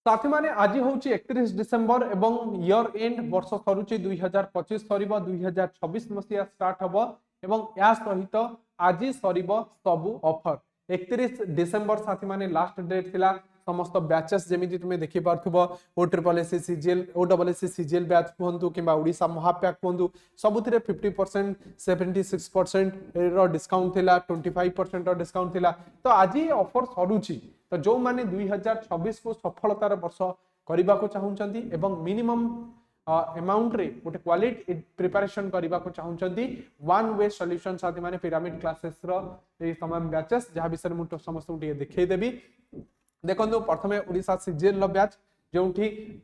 साथी माने आज हूँ 31 डिसेम्बर एवं इयर एंड वर्ष सरुची 2025 सर 2026 मसीहा स्टार्ट हम एवं या सहित आज सर सबू ऑफर 31 डिसेम्बर साथी माने लास्ट डेट थिला समस्त बैचेस जमी तुम्हें देखी पार्थुब ओट्रिपलएससी सीजीएल ओडब्ल्यूएससी सीजीएल बैच कहतु कि ओडिशा महाप्याक कहतु सबुथिरे 50% 76% रो डिस्काउंट थिला 25% रो डिस्काउंट थिला तो आज ऑफर सरुची तो जो माने 2026 को सफलतार वर्ष करने को चाहूँगी एवं मिनिमम अमाउंट रे गोटे क्वालिटी प्रिपरेशन करने को चाहूँगी वन वे सॉल्यूशन साथी माने पिरामिड क्लासेस रो ए तमाम बैचेस जहाँ विषय मुझे समस्त देखदेवी देखो प्रथमे ओडिशा सीजीएल लो बैच जो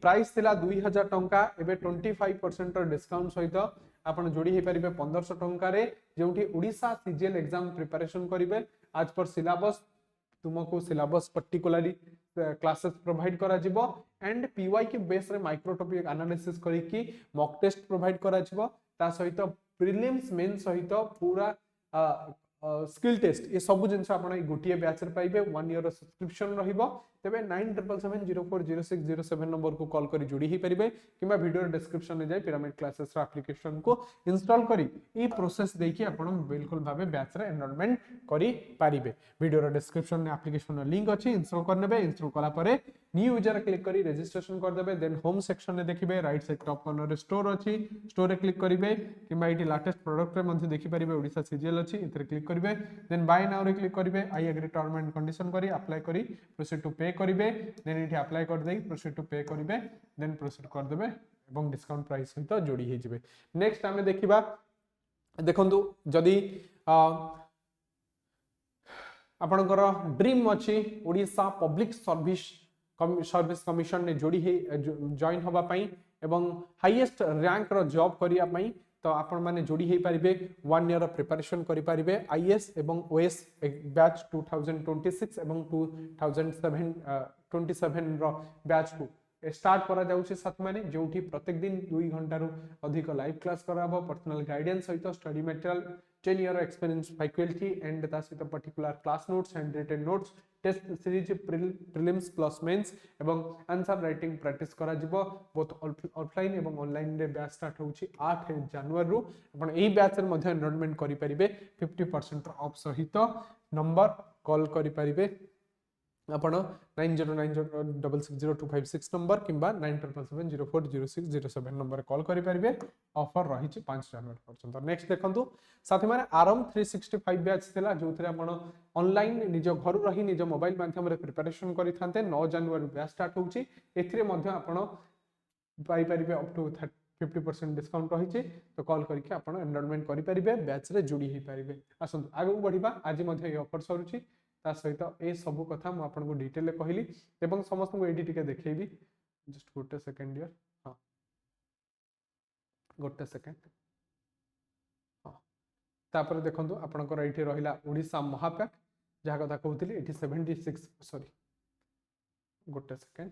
प्राइस थिला 2000 टंका एबे 25% डिस्काउंट सहित आपण जोड़ी हे परिबे 1500 टंका रे जोठी ओडिशा सीजीएल एग्जाम प्रिपरेशन करिवे आज पर सिलेबस तुमको सिलेबस पर्टिकुलरली क्लासेस प्रोवाइड करा जिवो एंड पीवाई के बेस रे माइक्रो टॉपिक एनालिसिस करिकी मॉक टेस्ट प्रोवाइड करा जिवो ता सहित प्रीलिम्स मेन सहित पूरा स्किल टेस्ट ये सब जिन गोटे बैच पाइबे 1 ईयर सब्सक्रिप्शन रहिबो तेबे 9777040607 नंबर को कॉल करी जोड़ी ही परिबे किबा वीडियो डिस्क्रिप्शन में जाय पिरामिड क्लासेस रा एप्लीकेशन को इंस्टॉल करी ई प्रोसेस देखि आपण बिल्कुल भाबे बैच रे एनरोलमेंट करी पारिबे वीडियो डिस्क्रिप्शन में एप्लीकेशन रा लिंक अछि इंस्टॉल करनेबे इंस्टॉल कला परे न्यू यूजर क्लिक करी रजिस्ट्रेशन कर देबे देन होम सेक्शन में देखिबे राइट साइड टॉप कॉर्नर रे स्टोर अछि स्टोर रे क्लिक करिवे किबा इटी लेटेस्ट प्रोडक्ट रे मध्ये देखि परिबे ओडिशा सीजीएल अछि इतरे क्लिक करिवे देन बाय नाउ रे क्लिक करिवे I agree term and condition करी अप्लाई करी प्रोसीड टू पे करिवे देन इटी अप्लाई कर देई प्रोसीड टू पे करिवे देन प्रोसीड कर देबे एवं डिस्काउंट प्राइस सहित जोड़ी हे जिवे नेक्स्ट हमें देखिबा देखंतु जदी आपनकर ड्रीम अछि ओडिशा पब्लिक सर्विस कमिशन ने जोड़ी हे जॉइन होबा पई एवं हाईएस्ट रैंक रो जॉब करिया पई तो आपण माने जोड़ी हे परिबे 1 ईयर प्रिपरेशन करि परिबे आईएएस एवं ओएस बैच 2026 एवं 2027 रो बैच को स्टार्ट करा जाउछि साथ माने जोठी प्रत्येक दिन 2 घंटा रु अधिक लाइव क्लास कराबो पर्सनल गाइडेंस सहित study material 10 year experience faculty and ता सहित particular class notes hand written notes test series prelims plus mains एवं आंसर राइटिंग प्रैक्टिस करा जिवो बोथ ऑफलाइन एवं ऑनलाइन रे बैच स्टार्ट होउछि 8 जनवरी रु आपण एही बैच रे मध्ये एनरोलमेंट करि परिबे 50% ऑफ सहित नंबर कॉल करि परिबे आपण 9090660256 नंबर किंबा 9777040607 नंबर कॉल करि परिबे ऑफर रही 5 जनवरी पर्यंत नेक्स्ट देखंतु साथी माने आरम 365 बैच थिला जोथरे आपण ऑनलाइन निज घर रही निज मोबाइल माध्यम रे प्रिपरेशन करि थांते 9 जनवरी बैच स्टार्ट होउची एथिरे मध्ये आपण पाई परिबे अप टू 50% डिस्काउंट रही तो कॉल करके आपण एनरोलमेंट करि परिबे बैच रे जोड़ी हे परिबे आसंतु आगु बढ़िबा आज मध्ये ए ऑफर सरुची ता सहित ए सब कथा मु आपन को डिटेल ले कहली एवं समस्त को एडी टिके देखैबी जस्ट गोटे सेकंड हियर हां गोटे सेकंड हां तापर देखंतु आपन को एठी रहिला ओडिशा महाप्याक जहा कथा कहउतली एठी 76 सॉरी गोटे सेकंड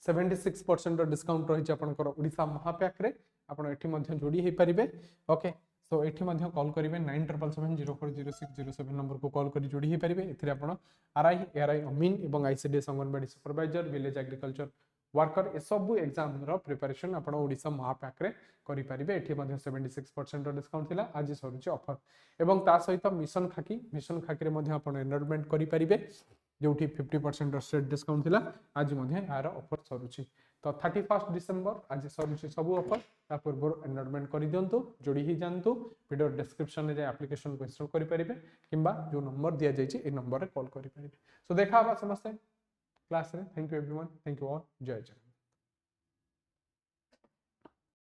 76% डिस्काउंट रही आपन को ओडिशा महाप्याक रे आपन एठी मध्ये जोड़ी हे परिबे ओके सो एठी मध्ये कॉल करिवे 9777040607 नंबर को कॉल करी जोड़ी हे परिबे एथिरे आपण आरआई एआरआई अमीन एवं ICDS anganwadi supervisor village agriculture worker ए सब एग्जाम रो प्रिपरेशन आपण ओडिशा महाप्याक रे करि परिबे एठी मध्ये 76% डिस्काउंट थिला आज सरुची ऑफर एवं ता सहित मिशन खाकी रे मध्ये आपण एनरोलमेंट करि परिबे जोठी 50% स्टेट डिस्काउंट थिला आज मध्ये आर ऑफर सरुची तो 31 डिसेंबर आज सरुची सब ऑफर ता पूर्व एनरोलमेंट करि दियंतु जोड़ी ही जानतु वीडियो डिस्क्रिप्शन में जे एप्लीकेशन को इंस्टॉल करि परिबे किंबा जो नंबर दिया जाय छि ए नंबर रे कॉल करि परिबे सो देखा बा समस्त क्लास रे thank you everyone thank you all जय जय।